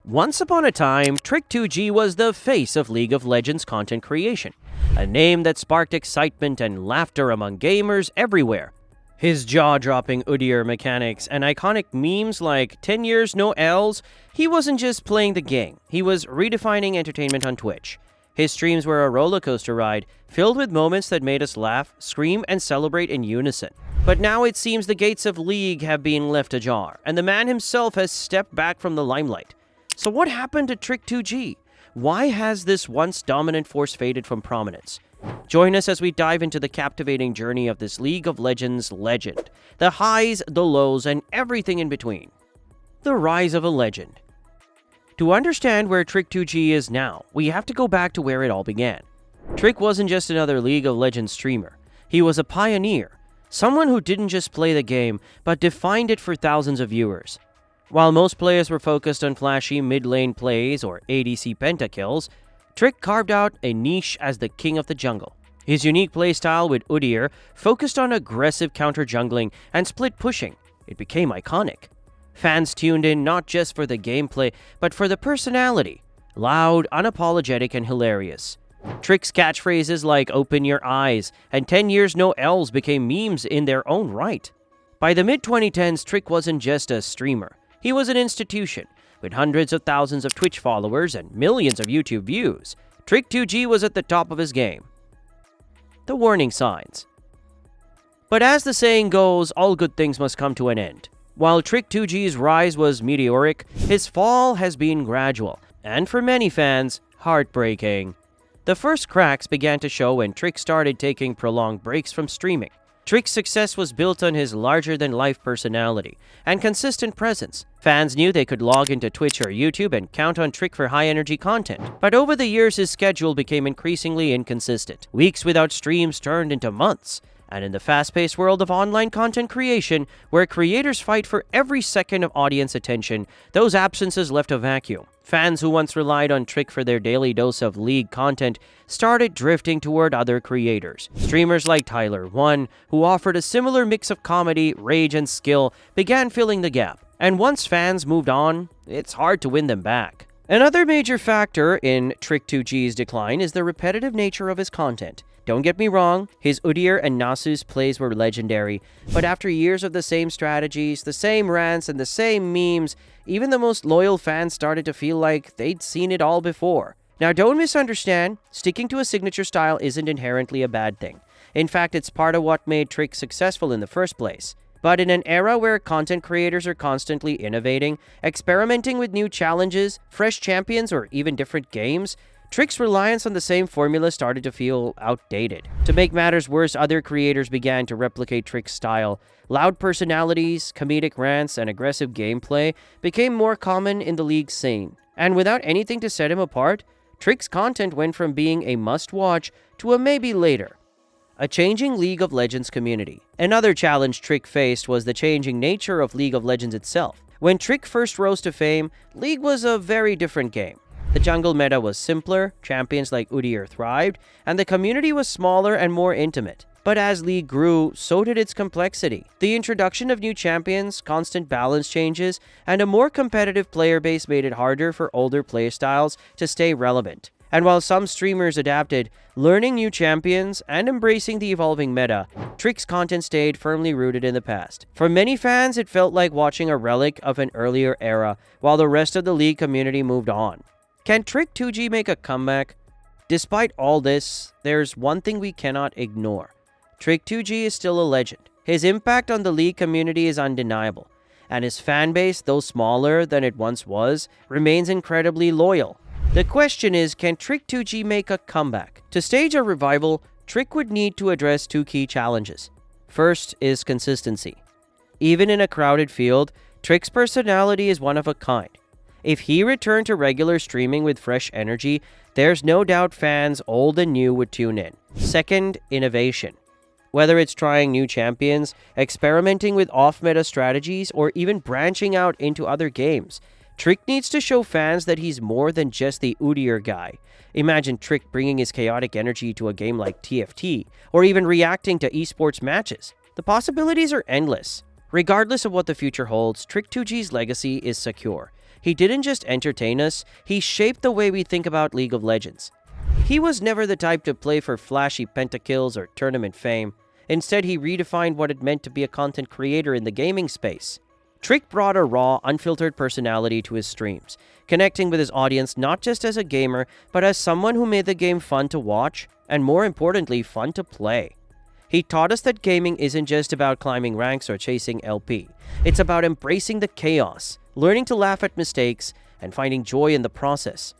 Once upon a time, Trick2g was the face of League of Legends content creation, a name that sparked excitement and laughter among gamers everywhere. His jaw-dropping Udyr mechanics and iconic memes like 10 years no L's, he wasn't just playing the game, he was redefining entertainment on Twitch. His streams were a rollercoaster ride, filled with moments that made us laugh, scream, and celebrate in unison. But now it seems the gates of League have been left ajar, and the man himself has stepped back from the limelight. So what happened to Trick2g? Why has this once dominant force faded from prominence? Join us as we dive into the captivating journey of this League of Legends legend. The highs, the lows, and everything in between. The rise of a legend. To understand where Trick2g is now, we have to go back to where it all began. Trick wasn't just another League of Legends streamer. He was a pioneer. Someone who didn't just play the game, but defined it for thousands of viewers. While most players were focused on flashy mid-lane plays or ADC pentakills, Trick carved out a niche as the king of the jungle. His unique playstyle with Udyr focused on aggressive counter-jungling and split pushing. It became iconic. Fans tuned in not just for the gameplay, but for the personality. Loud, unapologetic, and hilarious. Trick's catchphrases like "open your eyes" and 10 years no L's became memes in their own right. By the mid-2010s, Trick wasn't just a streamer. He was an institution. With hundreds of thousands of Twitch followers and millions of YouTube views, Trick2g was at the top of his game. The warning signs. But as the saying goes, all good things must come to an end. While Trick2g's rise was meteoric, his fall has been gradual, and for many fans, heartbreaking. The first cracks began to show when Trick started taking prolonged breaks from streaming. Trick's success was built on his larger-than-life personality and consistent presence. Fans knew they could log into Twitch or YouTube and count on Trick for high-energy content. But over the years, his schedule became increasingly inconsistent. Weeks without streams turned into months. And in the fast-paced world of online content creation, where creators fight for every second of audience attention, those absences left a vacuum. Fans who once relied on Trick for their daily dose of League content started drifting toward other creators. Streamers like Tyler1, who offered a similar mix of comedy, rage, and skill, began filling the gap. And once fans moved on, it's hard to win them back. Another major factor in Trick2g's decline is the repetitive nature of his content. Don't get me wrong, his Udyr and Nasus plays were legendary, but after years of the same strategies, the same rants, and the same memes, even the most loyal fans started to feel like they'd seen it all before. Now don't misunderstand, sticking to a signature style isn't inherently a bad thing. In fact, it's part of what made Trick successful in the first place. But in an era where content creators are constantly innovating, experimenting with new challenges, fresh champions, or even different games, Trick's reliance on the same formula started to feel outdated. To make matters worse, other creators began to replicate Trick's style. Loud personalities, comedic rants, and aggressive gameplay became more common in the League scene. And without anything to set him apart, Trick's content went from being a must-watch to a maybe later. A changing League of Legends community. Another challenge Trick faced was the changing nature of League of Legends itself. When Trick first rose to fame, League was a very different game. The jungle meta was simpler, champions like Udyr thrived, and the community was smaller and more intimate. But as League grew, so did its complexity. The introduction of new champions, constant balance changes, and a more competitive player base made it harder for older playstyles to stay relevant. And while some streamers adapted, learning new champions and embracing the evolving meta, Trick's content stayed firmly rooted in the past. For many fans, it felt like watching a relic of an earlier era, while the rest of the League community moved on. Can Trick2g make a comeback? Despite all this, there's one thing we cannot ignore. Trick2g is still a legend. His impact on the League community is undeniable, and his fanbase, though smaller than it once was, remains incredibly loyal. The question is, can Trick2g make a comeback? To stage a revival, Trick would need to address two key challenges. First is consistency. Even in a crowded field, Trick's personality is one of a kind. If he returned to regular streaming with fresh energy, there's no doubt fans old and new would tune in. Second, innovation. Whether it's trying new champions, experimenting with off-meta strategies, or even branching out into other games, Trick needs to show fans that he's more than just the Udyr guy. Imagine Trick bringing his chaotic energy to a game like TFT, or even reacting to esports matches. The possibilities are endless. Regardless of what the future holds, Trick2g's legacy is secure. He didn't just entertain us, he shaped the way we think about League of Legends. He was never the type to play for flashy pentakills or tournament fame. Instead, he redefined what it meant to be a content creator in the gaming space. Trick brought a raw, unfiltered personality to his streams, connecting with his audience not just as a gamer, but as someone who made the game fun to watch, and more importantly, fun to play. He taught us that gaming isn't just about climbing ranks or chasing LP. It's about embracing the chaos, learning to laugh at mistakes, and finding joy in the process.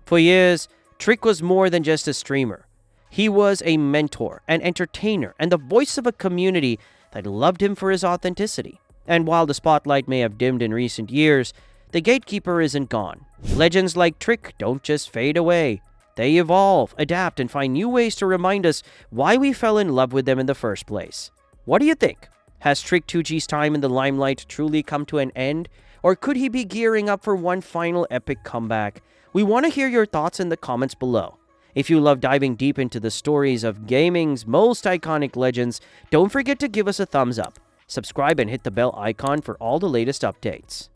For years, Trick was more than just a streamer. He was a mentor, an entertainer, and the voice of a community that loved him for his authenticity. And while the spotlight may have dimmed in recent years, the gatekeeper isn't gone. Legends like Trick don't just fade away. They evolve, adapt, and find new ways to remind us why we fell in love with them in the first place. What do you think? Has Trick2g's time in the limelight truly come to an end? Or could he be gearing up for one final epic comeback? We want to hear your thoughts in the comments below. If you love diving deep into the stories of gaming's most iconic legends, don't forget to give us a thumbs up. Subscribe and hit the bell icon for all the latest updates.